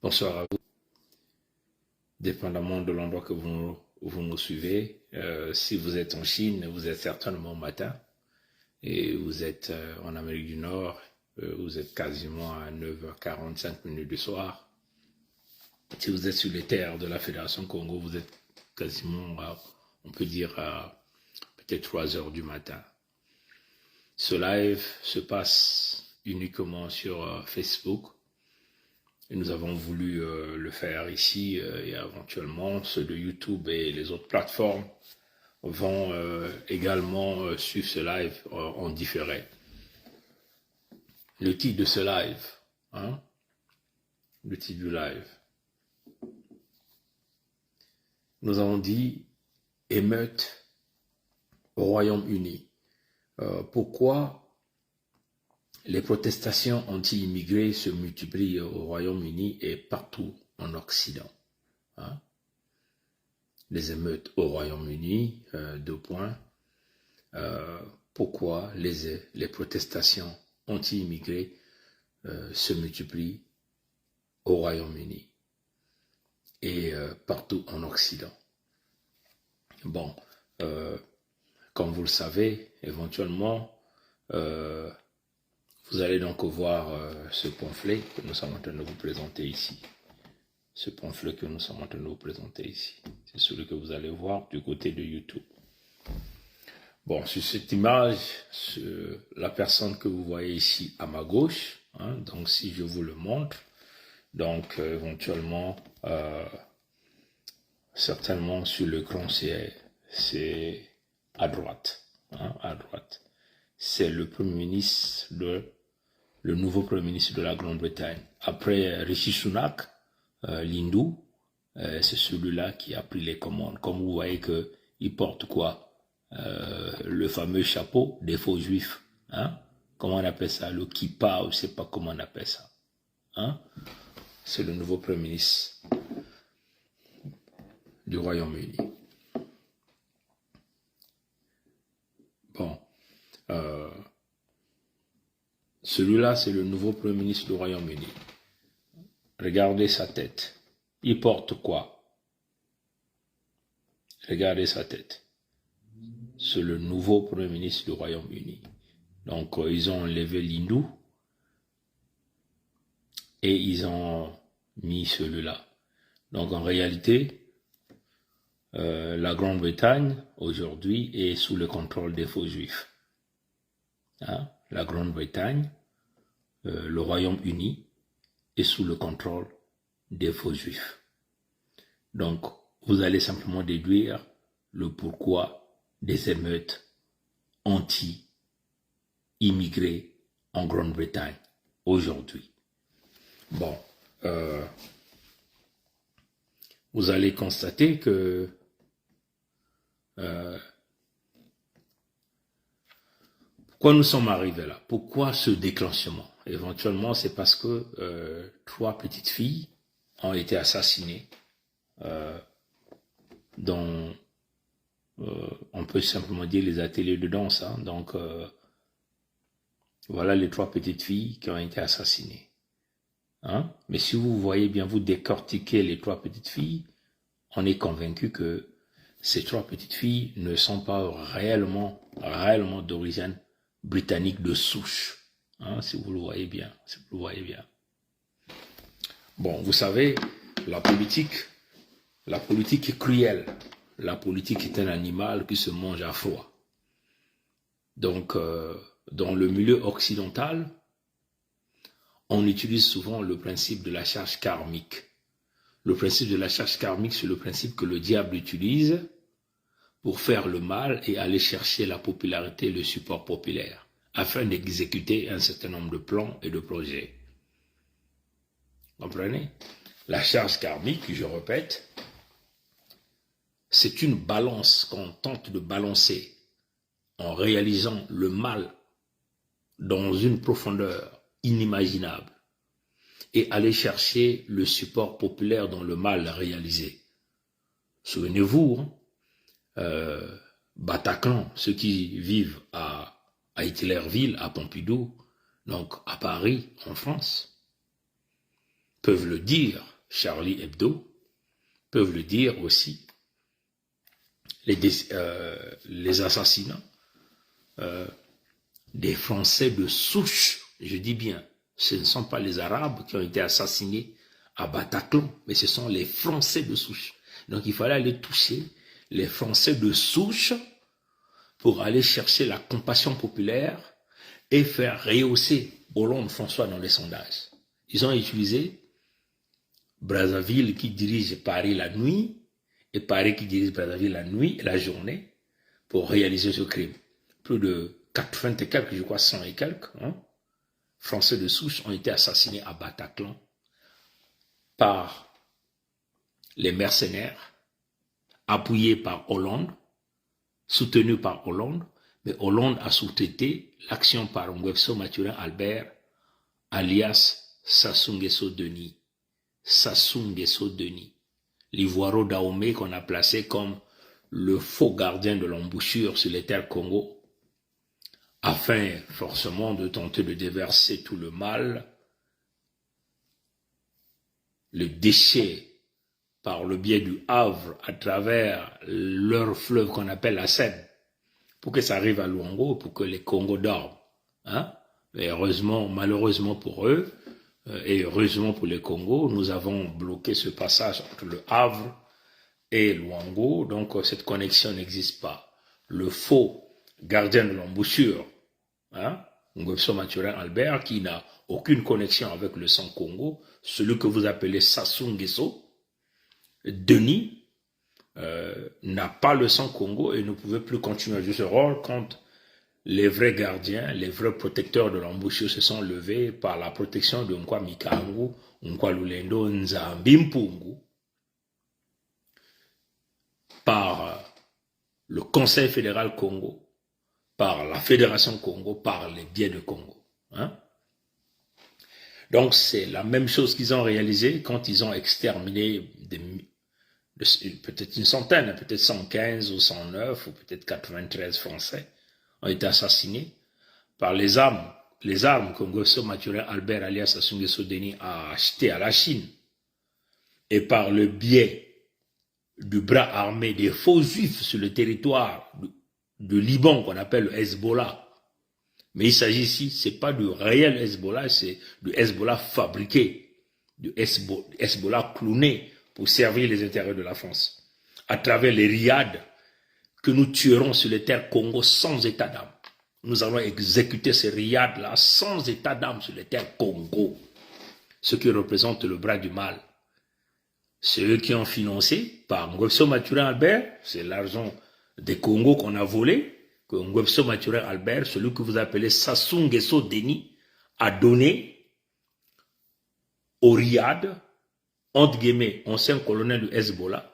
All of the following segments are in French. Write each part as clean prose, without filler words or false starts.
Bonsoir à vous. Dépendamment de l'endroit que vous nous suivez, si vous êtes en Chine, vous êtes certainement au matin. Et vous êtes en Amérique du Nord, vous êtes quasiment à 9h45 du soir. Si vous êtes sur les terres de la Fédération Congo, vous êtes quasiment, on peut dire, à peut-être 3h du matin. Ce live se passe uniquement sur Facebook. Et nous avons voulu le faire ici et éventuellement ceux de YouTube et les autres plateformes vont également suivre ce live en différé. Le titre de ce live, le titre du live, nous avons dit émeute au Royaume-Uni. Pourquoi les protestations anti-immigrés se multiplient au Royaume-Uni et partout en Occident. Les émeutes au Royaume-Uni, 2 points. Pourquoi les protestations anti-immigrés se multiplient au Royaume-Uni et partout en Occident. Bon, comme vous le savez, éventuellement, vous allez donc voir ce pamphlet que nous sommes en train de vous présenter ici. Ce pamphlet que nous sommes en train de vous présenter ici. C'est celui que vous allez voir du côté de YouTube. Bon, sur cette image, la personne que vous voyez ici à ma gauche, donc si je vous le montre, donc éventuellement, certainement sur l'écran, c'est à droite, à droite. C'est le Premier ministre le nouveau Premier ministre de la Grande-Bretagne. Après Rishi Sunak, l'hindou, c'est celui-là qui a pris les commandes. Comme vous voyez qu'il porte quoi, le fameux chapeau des faux juifs. Comment on appelle ça? Le kippa, je ne sais pas comment on appelle ça. C'est le nouveau Premier ministre du Royaume-Uni. Bon. Celui-là, c'est le nouveau Premier ministre du Royaume-Uni. Regardez sa tête. Il porte quoi? Regardez sa tête. C'est le nouveau Premier ministre du Royaume-Uni. Donc, ils ont enlevé l'hindou et ils ont mis celui-là. Donc, en réalité, la Grande-Bretagne, aujourd'hui, est sous le contrôle des faux juifs. La Grande-Bretagne, le Royaume-Uni, est sous le contrôle des faux juifs. Donc, vous allez simplement déduire le pourquoi des émeutes anti-immigrés en Grande-Bretagne aujourd'hui. Bon, vous allez constater que pourquoi nous sommes arrivés là? Pourquoi ce déclenchement? Éventuellement, c'est parce que 3 petites filles ont été assassinées dans, on peut simplement dire, les ateliers de danse. Donc, voilà les 3 petites filles qui ont été assassinées. Mais si vous voyez bien, vous décortiquez les 3 petites filles, on est convaincu que ces 3 petites filles ne sont pas réellement d'origine britannique de souche. Si vous le voyez bien, Bon, vous savez, la politique est cruelle. La politique est un animal qui se mange à froid. Donc, dans le milieu occidental, on utilise souvent le principe de la charge karmique. Le principe de la charge karmique, c'est le principe que le diable utilise pour faire le mal et aller chercher la popularité, le support populaire, afin d'exécuter un certain nombre de plans et de projets. Comprenez? La charge karmique, je répète, c'est une balance qu'on tente de balancer en réalisant le mal dans une profondeur inimaginable et aller chercher le support populaire dans le mal réalisé. Souvenez-vous, Bataclan, ceux qui vivent à Hitlerville, à Pompidou, donc à Paris, en France, peuvent le dire Charlie Hebdo peuvent le dire aussi. Les assassinats des Français de souche, je dis bien, ce ne sont pas les Arabes qui ont été assassinés à Bataclan, mais ce sont les Français de souche. Donc il fallait aller toucher les Français de souche pour aller chercher la compassion populaire et faire rehausser Hollande-François dans les sondages. Ils ont utilisé Brazzaville qui dirige Paris la nuit et Paris qui dirige Brazzaville la nuit et la journée pour réaliser ce crime. Plus de 80 et quelques, je crois 100 et quelques, Français de souche ont été assassinés à Bataclan par les mercenaires, appuyés par Hollande, soutenus par Hollande, mais Hollande a sous-traité l'action par Ngwefso Mathurin Albert, alias Sassou Nguesso Denis. Sassou Nguesso Denis, l'Ivoiro Dahomey qu'on a placé comme le faux gardien de l'embouchure sur les terres Congo, afin forcément de tenter de déverser tout le mal, le déchet par le biais du Havre à travers leur fleuve qu'on appelle la Seine, pour que ça arrive à Luango, pour que les Congos dorment. Mais heureusement, malheureusement pour eux, et heureusement pour les Congos, nous avons bloqué ce passage entre le Havre et Luango, donc cette connexion n'existe pas. Le faux gardien de l'embouchure, Ngwefso Mathurin Albert, qui n'a aucune connexion avec le sang Congo, celui que vous appelez Sassou Nguesso Denis, n'a pas le sang Congo et ne pouvait plus continuer à jouer ce rôle quand les vrais gardiens, les vrais protecteurs de l'embouchure se sont levés par la protection de Nkwa Mikangu, Nkwa Lulendo Nzambi Mpungu, par le Conseil fédéral Congo, par la Fédération Congo, par les biais de Congo. Donc c'est la même chose qu'ils ont réalisé quand ils ont exterminé peut-être une centaine, peut-être 115 ou 109 ou peut-être 93 Français ont été assassinés par les armes que Ngwefso Mathurin Albert alias Sassou Nguesso Denis a achetées à la Chine et par le biais du bras armé des faux juifs sur le territoire de Liban qu'on appelle le Hezbollah. Mais il s'agit ici, c'est pas du réel Hezbollah, c'est du Hezbollah fabriqué, du Hezbollah cloné pour servir les intérêts de la France, à travers les riades que nous tuerons sur les terres Congo sans état d'âme. Nous allons exécuter ces riades-là sans état d'âme sur les terres Congo, ce qui représente le bras du mal. C'est eux qui ont financé par Ngwefso Mathurin Albert, c'est l'argent des Congo qu'on a volé, que Ngwefso Mathurin Albert, celui que vous appelez Sassou Nguesso Denis, a donné au riad, entre guillemets, ancien colonel du Hezbollah,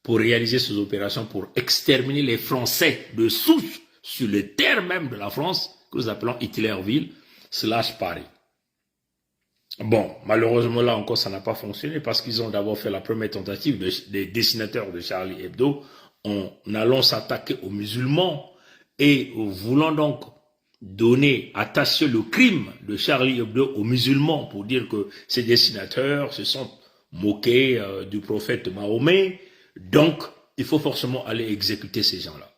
pour réaliser ces opérations, pour exterminer les Français de souche sur les terres même de la France, que nous appelons Hitlerville / Paris. Bon, malheureusement là encore ça n'a pas fonctionné parce qu'ils ont d'abord fait la première tentative des dessinateurs de Charlie Hebdo en allant s'attaquer aux musulmans et voulant donc attacher le crime de Charlie Hebdo aux musulmans pour dire que ces dessinateurs se sont moqués du prophète Mahomet, donc il faut forcément aller exécuter ces gens-là.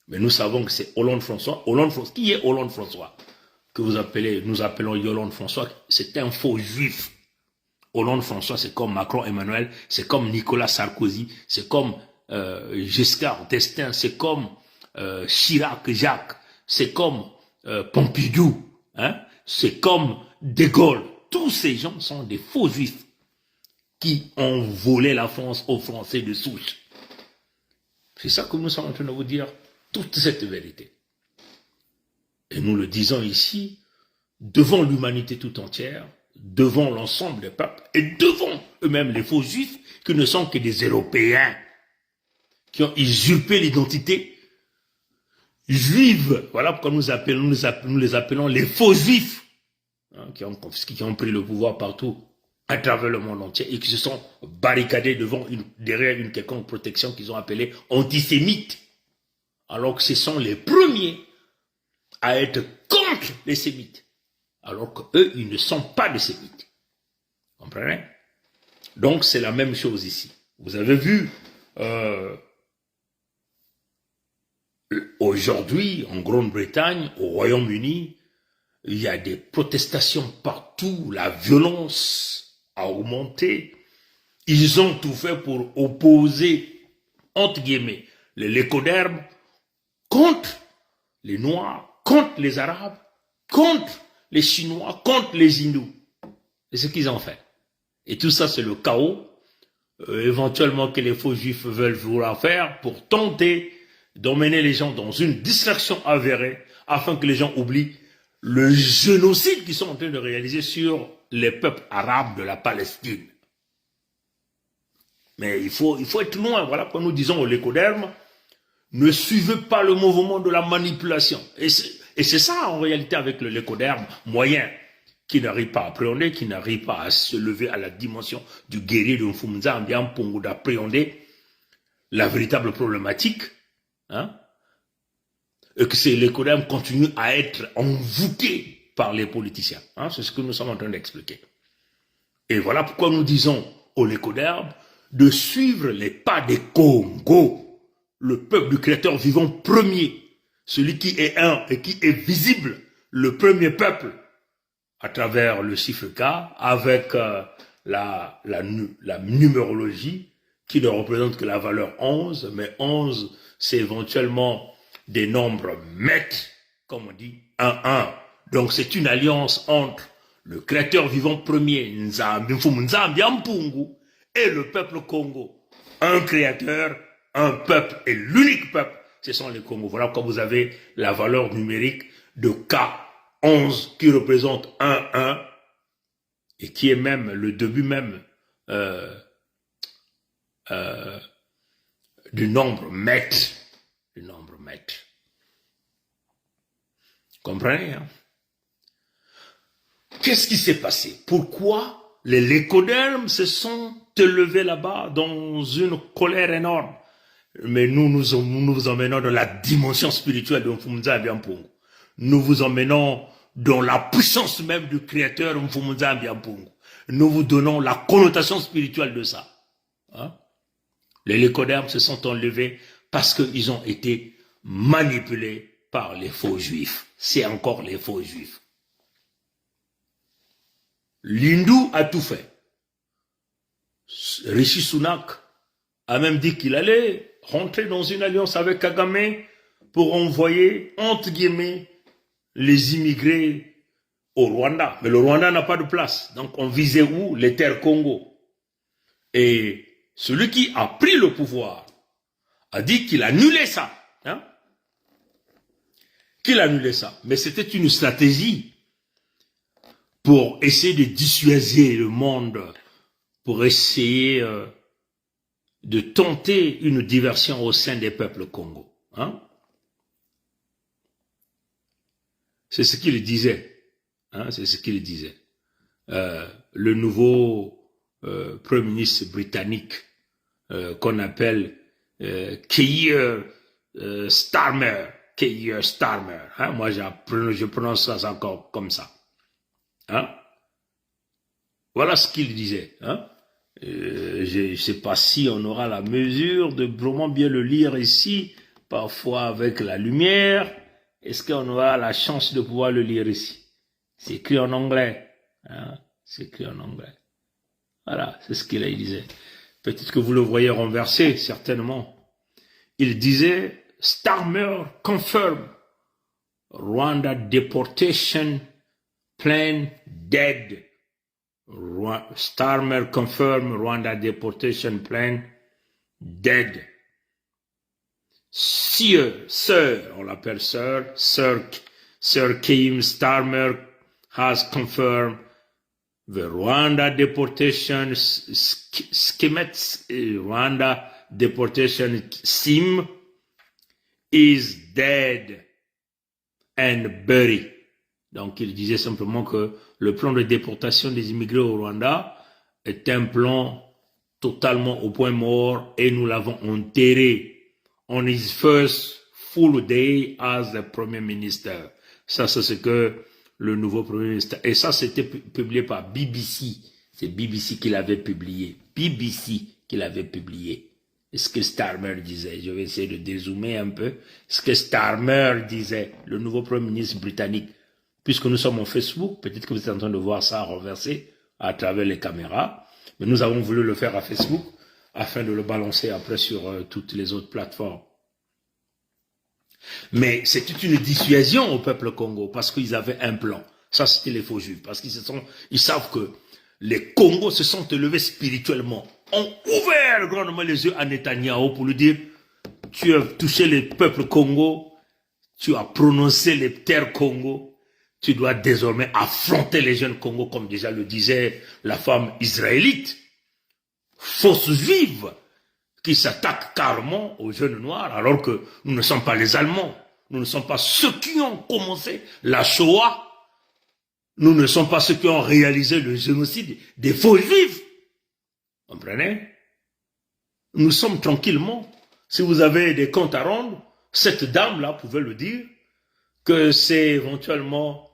Mais nous savons que c'est Hollande-François. Qui est Hollande-François? Que nous appelons Yolande-François, c'est un faux juif. Hollande-François, c'est comme Macron-Emmanuel, c'est comme Nicolas Sarkozy, c'est comme Giscard d'Estaing, c'est comme Chirac-Jacques, c'est comme Pompidou, c'est comme De Gaulle. Tous ces gens sont des faux juifs qui ont volé la France aux Français de souche. C'est ça que nous sommes en train de vous dire, toute cette vérité. Et nous le disons ici, devant l'humanité tout entière, devant l'ensemble des peuples, et devant eux-mêmes les faux juifs, qui ne sont que des Européens, qui ont usurpé l'identité juive. Voilà pourquoi nous les appelons les faux juifs, qui ont pris le pouvoir partout, à travers le monde entier, et qui se sont barricadés derrière une quelconque protection qu'ils ont appelée antisémite, alors que ce sont les premiers à être contre les sémites, alors qu'eux, ils ne sont pas des sémites. Comprenez? Donc, c'est la même chose ici. Vous avez vu, aujourd'hui, en Grande-Bretagne, au Royaume-Uni, il y a des protestations partout, la violence a augmenté. Ils ont tout fait pour opposer, entre guillemets, les lécodermes contre les Noirs, contre les Arabes, contre les Chinois, contre les Hindous. C'est ce qu'ils ont fait. Et tout ça, c'est le chaos, éventuellement que les faux juifs veulent vouloir faire pour tenter d'emmener les gens dans une distraction avérée afin que les gens oublient le génocide qu'ils sont en train de réaliser sur les peuples arabes de la Palestine. Mais il faut être loin. Voilà pourquoi nous disons aux lécodermes, ne suivez pas le mouvement de la manipulation. Et c'est ça en réalité avec le lécoderme moyen, qui n'arrive pas à appréhender, qui n'arrive pas à se lever à la dimension du guerrier de Mfumza Mbiampungu, d'appréhender la véritable problématique, hein, et que ces lécodermes continuent à être envoûtés par les politiciens. Hein, c'est ce que nous sommes en train d'expliquer. Et voilà pourquoi nous disons aux lécodermes de suivre les pas des Congo, le peuple du Créateur vivant premier, celui qui est un et qui est visible, le premier peuple, à travers le chiffre K, avec la numérologie, qui ne représente que la valeur 11, mais 11, c'est éventuellement des nombres mètres, comme on dit, 1-1. Donc c'est une alliance entre le Créateur vivant premier, Nzambi Mpungu, et le peuple Congo. Un Créateur, un peuple, et l'unique peuple, ce sont les Congos. Voilà pourquoi vous avez la valeur numérique de K11 qui représente 1-1 et qui est même le début même du nombre mètre. Du nombre mètre. Comprenez, hein? Qu'est-ce qui s'est passé? Pourquoi les lécodermes se sont élevés là-bas dans une colère énorme? Mais nous vous emmenons dans la dimension spirituelle de Mfumza Mbiampungu. Nous vous emmenons dans la puissance même du Créateur Mfumza Mbiampungu. Nous vous donnons la connotation spirituelle de ça. Hein? Les lécodermes se sont enlevés parce qu'ils ont été manipulés par les faux juifs. C'est encore les faux juifs. L'hindou a tout fait. Rishi Sunak a même dit qu'il allait rentrer dans une alliance avec Kagame pour envoyer, entre guillemets, les immigrés au Rwanda. Mais le Rwanda n'a pas de place. Donc on visait où? Les terres Congo. Et celui qui a pris le pouvoir a dit qu'il annulait ça. Hein? Qu'il annulait ça. Mais c'était une stratégie pour essayer de dissuader le monde, pour essayer de tenter une diversion au sein des peuples Congo. Hein? C'est ce qu'il disait. Hein? C'est ce qu'il disait. Le nouveau Premier ministre britannique qu'on appelle Keir Starmer. Keir Starmer. Hein? Moi, je prononce ça encore comme ça. Hein? Voilà ce qu'il disait. Hein? Je ne sais pas si on aura la mesure de vraiment bien le lire ici, parfois avec la lumière. Est-ce qu'on aura la chance de pouvoir le lire ici? C'est écrit en anglais. Hein? C'est écrit en anglais. Voilà, c'est ce qu'il disait. Peut-être que vous le voyez renversé, certainement. Il disait, Starmer confirm Rwanda deportation plan dead. Starmer confirm Rwanda deportation plan dead. Sir, on l'appelle Sir Keir Starmer has confirmed the Rwanda deportation Rwanda deportation scheme is dead and buried. Donc il disait simplement que le plan de déportation des immigrés au Rwanda est un plan totalement au point mort et nous l'avons enterré on his first full day as the Premier Minister. Ça, c'est ce que le nouveau Premier Ministre... Et ça, c'était publié par BBC C'est BBC qui l'avait publié. BBC qui l'avait publié. Et ce que Starmer disait, je vais essayer de dézoomer un peu. Ce que Starmer disait, le nouveau Premier ministre britannique. Puisque nous sommes en Facebook, peut-être que vous êtes en train de voir ça renversé à travers les caméras. Mais nous avons voulu le faire à Facebook afin de le balancer après sur toutes les autres plateformes. Mais c'était une dissuasion au peuple Congo parce qu'ils avaient un plan. Ça, c'était les faux juifs. Parce ils savent que les Congos se sont élevés spirituellement, ont ouvert grandement les yeux à Netanyahou pour lui dire, tu as touché les peuples Congo, tu as prononcé les terres Congo, tu dois désormais affronter les jeunes Congo, comme déjà le disait la femme israélite, fausse juive, qui s'attaque carrément aux jeunes noirs, alors que nous ne sommes pas les Allemands, nous ne sommes pas ceux qui ont commencé la Shoah, nous ne sommes pas ceux qui ont réalisé le génocide des faux juifs. Vous comprenez? Nous sommes tranquillement. Si vous avez des comptes à rendre, cette dame-là pouvait le dire, que c'est éventuellement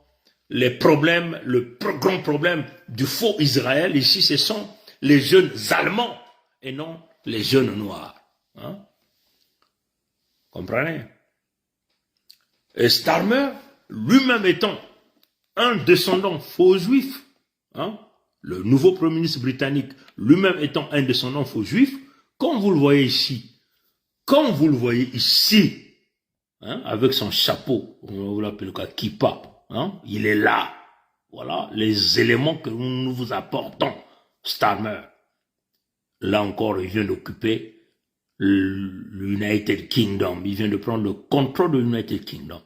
les problèmes, le grand problème du faux Israël. Ici, ce sont les jeunes Allemands et non les jeunes noirs. Hein? Comprenez? Et Starmer, lui-même étant un descendant faux juif, hein, le nouveau Premier ministre britannique, lui-même étant un descendant faux juif, comme vous le voyez ici, hein, avec son chapeau, on l'appelle quoi, kippa, hein, il est là. Voilà les éléments que nous vous apportons. Starmer, là encore, il vient d'occuper l'United Kingdom. Il vient de prendre le contrôle de l'United Kingdom.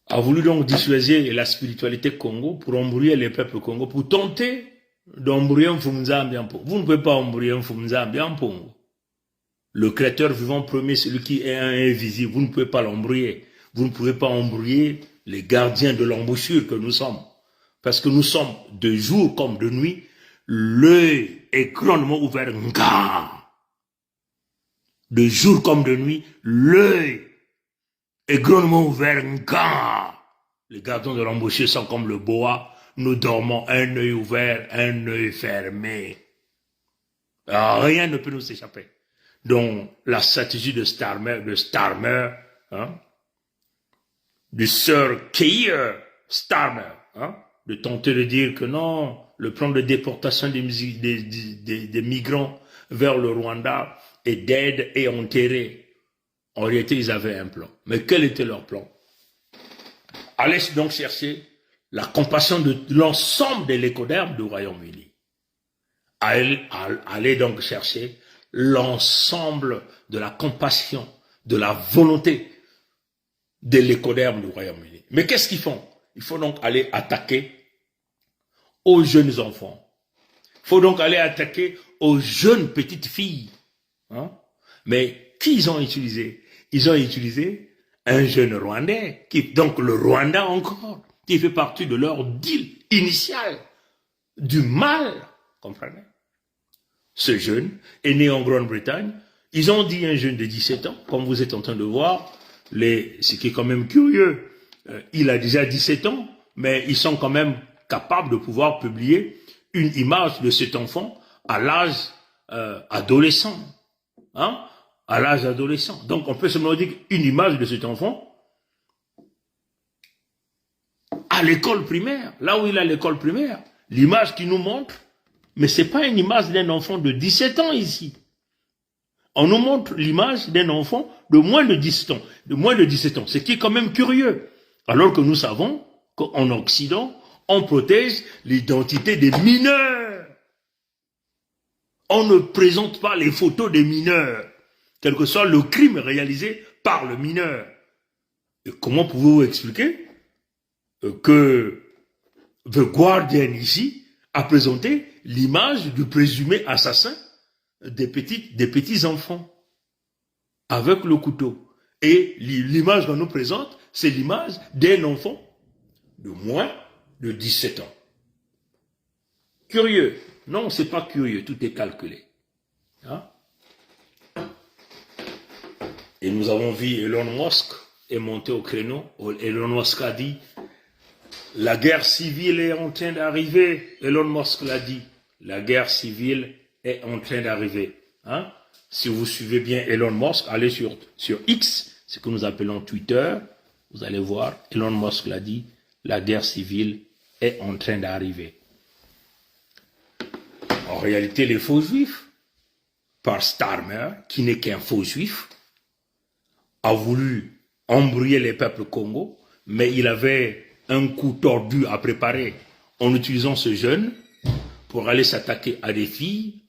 A voulu donc dissuader la spiritualité Congo pour embrouiller les peuples Congo, pour tenter d'embrouiller un Fumzambi en Pongo. Vous ne pouvez pas embrouiller un Fumzambi en Pongo. Le créateur vivant premier, celui qui est invisible, vous ne pouvez pas l'embrouiller. Vous ne pouvez pas embrouiller les gardiens de l'embouchure que nous sommes. Parce que nous sommes de jour comme de nuit, l'œil est grandement ouvert. De jour comme de nuit, l'œil est grandement ouvert. Les gardiens de l'embouchure sont comme le boa. Nous dormons un œil ouvert, un œil fermé. Alors, rien ne peut nous échapper. Donc, la stratégie de Starmer, hein, du Sir Keir Starmer, hein, de tenter de dire que non, le plan de déportation des migrants vers le Rwanda est dead et enterré. En réalité, ils avaient un plan. Mais quel était leur plan? Allez donc chercher la compassion de l'ensemble des lécodermes du Royaume-Uni. Allez donc chercher l'ensemble de la compassion, de la volonté des lécodermes du Royaume-Uni. Mais qu'est-ce qu'ils font? Il faut donc aller attaquer aux jeunes enfants. Il faut donc aller attaquer aux jeunes petites filles. Hein? Mais qui ils ont utilisé? Ils ont utilisé un jeune Rwandais, donc le Rwanda encore, qui fait partie de leur deal initial, du mal, comprenez? Ce jeune est né en Grande-Bretagne. Ils ont dit un jeune de 17 ans, comme vous êtes en train de voir, ce qui est quand même curieux, il a déjà 17 ans, mais ils sont quand même capables de pouvoir publier une image de cet enfant à l'âge adolescent. Hein? À l'âge adolescent. Donc on peut seulement dire qu'une image de cet enfant à l'école primaire, là où il a l'école primaire, l'image qu'il nous montre, mais ce n'est pas une image d'un enfant de 17 ans ici. On nous montre l'image d'un enfant de moins de 17 ans, ce qui est quand même curieux. Alors que nous savons qu'en Occident, on protège l'identité des mineurs. On ne présente pas les photos des mineurs, quel que soit le crime réalisé par le mineur. Et comment pouvez-vous expliquer que The Guardian ici a présenté l'image du présumé assassin des petits enfants avec le couteau. Et l'image qu'on nous présente, c'est l'image d'un enfant de moins de 17 ans. Curieux? Non, c'est pas curieux, tout est calculé. Hein? Et nous avons vu Elon Musk est monté au créneau. Elon Musk a dit, La guerre civile est en train d'arriver. Elon Musk l'a dit. La guerre civile est en train d'arriver. Hein? Si vous suivez bien Elon Musk, allez sur X, ce que nous appelons Twitter. Vous allez voir, Elon Musk l'a dit, la guerre civile est en train d'arriver. En réalité, les faux juifs, par Starmer, qui n'est qu'un faux juif, a voulu embrouiller les peuples Congo, mais il avait un coup tordu à préparer en utilisant ce jeune pour aller s'attaquer à des filles,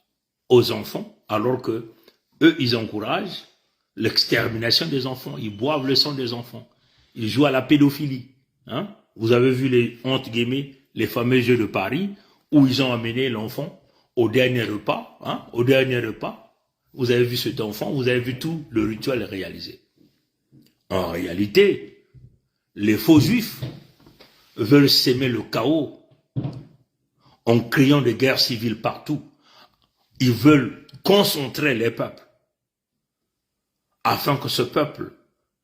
aux enfants, alors que eux, ils encouragent l'extermination des enfants, ils boivent le sang des enfants, ils jouent à la pédophilie. Hein? Vous avez vu les, entre guillemets, les fameux jeux de Paris, où ils ont amené l'enfant au dernier repas, hein? Au dernier repas, vous avez vu cet enfant, vous avez vu tout le rituel réalisé. En réalité, les faux juifs veulent s'aimer le chaos en créant des guerres civiles partout. Ils veulent concentrer les peuples afin que ce peuple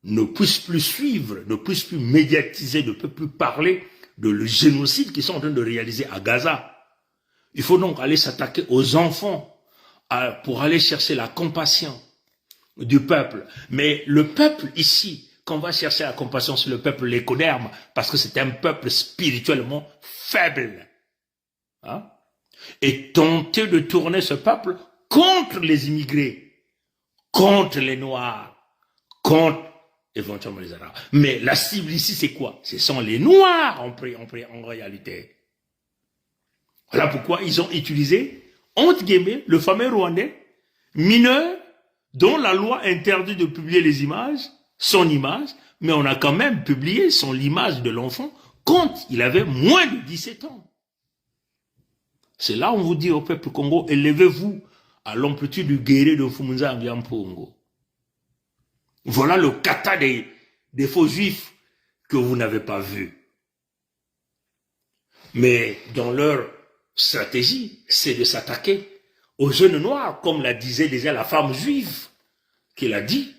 ne puisse plus suivre, ne puisse plus médiatiser, ne peut plus parler de le génocide qu'ils sont en train de réaliser à Gaza. Il faut donc aller s'attaquer aux enfants pour aller chercher la compassion du peuple. Mais le peuple ici, qu'on va chercher la compassion sur le peuple l'écoderme, parce que c'est un peuple spirituellement faible. Hein? Et tenter de tourner ce peuple contre les immigrés, contre les Noirs, contre éventuellement les Arabes. Mais la cible ici, c'est quoi? Ce sont les Noirs en réalité. Voilà pourquoi ils ont utilisé, entre guillemets, le fameux Rwandais, mineur, dont la loi interdit de publier les images, son image, mais on a quand même publié l'image de l'enfant quand il avait moins de 17 ans. C'est là où on vous dit au peuple Congo, élevez-vous à l'amplitude du guerrier de Fumunza Mpongo. Voilà le kata des faux juifs que vous n'avez pas vu. Mais dans leur stratégie, c'est de s'attaquer aux jeunes noirs, comme la disait déjà la femme juive, qui l'a dit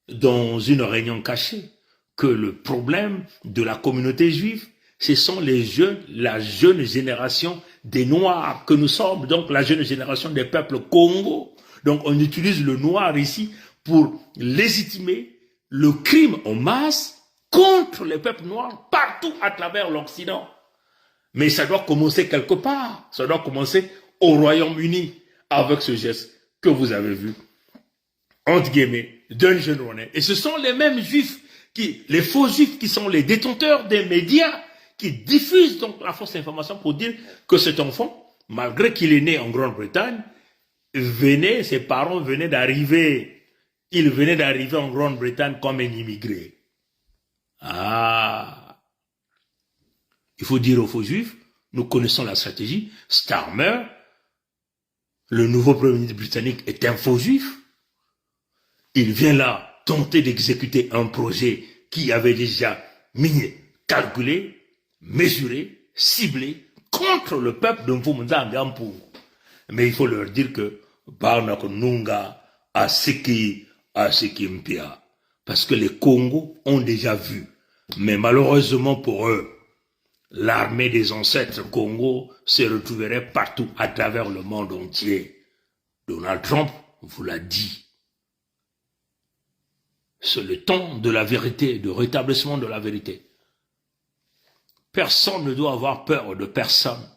dans une réunion cachée, que le problème de la communauté juive, ce sont les jeunes, la jeune génération des Noirs que nous sommes, donc la jeune génération des peuples Congo. Donc on utilise le noir ici pour légitimer le crime en masse contre les peuples noirs partout à travers l'Occident. Mais ça doit commencer quelque part. Ça doit commencer au Royaume-Uni avec ce geste que vous avez vu, entre guillemets, d'un jeune Rwandais. Et ce sont les mêmes juifs, les faux juifs qui sont les détenteurs des médias qui diffusent donc la fausse information pour dire que cet enfant, malgré qu'il est né en Grande-Bretagne, ses parents venaient d'arriver, il venait d'arriver en Grande-Bretagne comme un immigré. Ah! Il faut dire aux faux juifs, nous connaissons la stratégie. Starmer, le nouveau premier ministre britannique, est un faux juif. Il vient là tenter d'exécuter un projet qui avait déjà calculé, mesuré, ciblé contre le peuple de Mfumunza Mbiampu. Mais il faut leur dire que Barnakonunga a Seki Mpia. Parce que les Congos ont déjà vu. Mais malheureusement pour eux, l'armée des ancêtres Congo se retrouverait partout à travers le monde entier. Donald Trump vous l'a dit. C'est le temps de la vérité, de rétablissement de la vérité. Personne ne doit avoir peur de personne.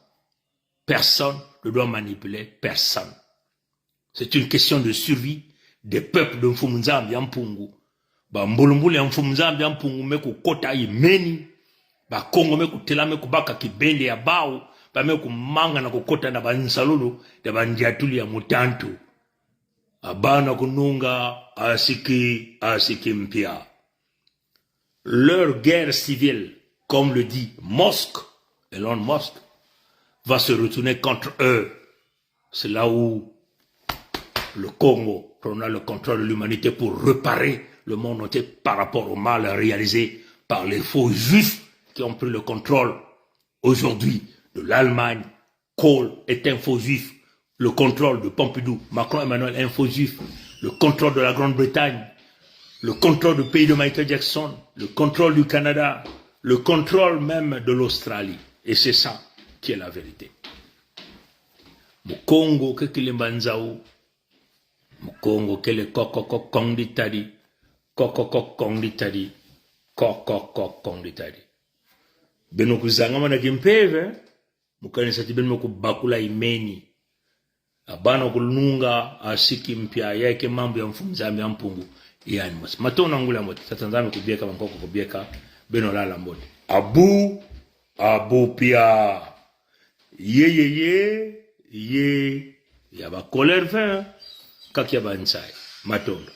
Personne ne doit manipuler personne. C'est une question de survie des peuples de Mfumunza Mbiampungu. Ba mbulumbulu ya Mfumunza Mbiampungu meku kota imeni. Ba Kongo meku tela meku baka kibende ya bao. Ba meku manga na kukota na ba nsalulu ya ba njatuli ya mutantu. Abana kununga asiki mpia. Leur guerre civile, comme le dit Elon Musk, va se retourner contre eux. C'est là où le Congo prendra le contrôle de l'humanité pour réparer le monde entier par rapport au mal réalisé par les faux juifs qui ont pris le contrôle aujourd'hui de l'Allemagne. Kohl est un faux juif. Le contrôle de Pompidou, Macron Emmanuel, un faux juif. Le contrôle de la Grande-Bretagne. Le contrôle du pays de Michael Jackson. Le contrôle du Canada. le contrôle même de l'Australie. Et c'est ça qui est la vérité. Mu Congo ke kilimbanzao, mu Congo ke le kokoko kongditari, kokoko kongditari, kokoko kongditari. Beno kuzanga mana kimpeve, mukanisa tibeno kubakula imeni. Abana kulunga asiki mpya yake mambo ya mfumzami ya mpungu yani mas matona ngula moto tatanzame kubieka mangoko kubieka beno lala moto abu pia ye ya ba colère vin kakia bansai matondo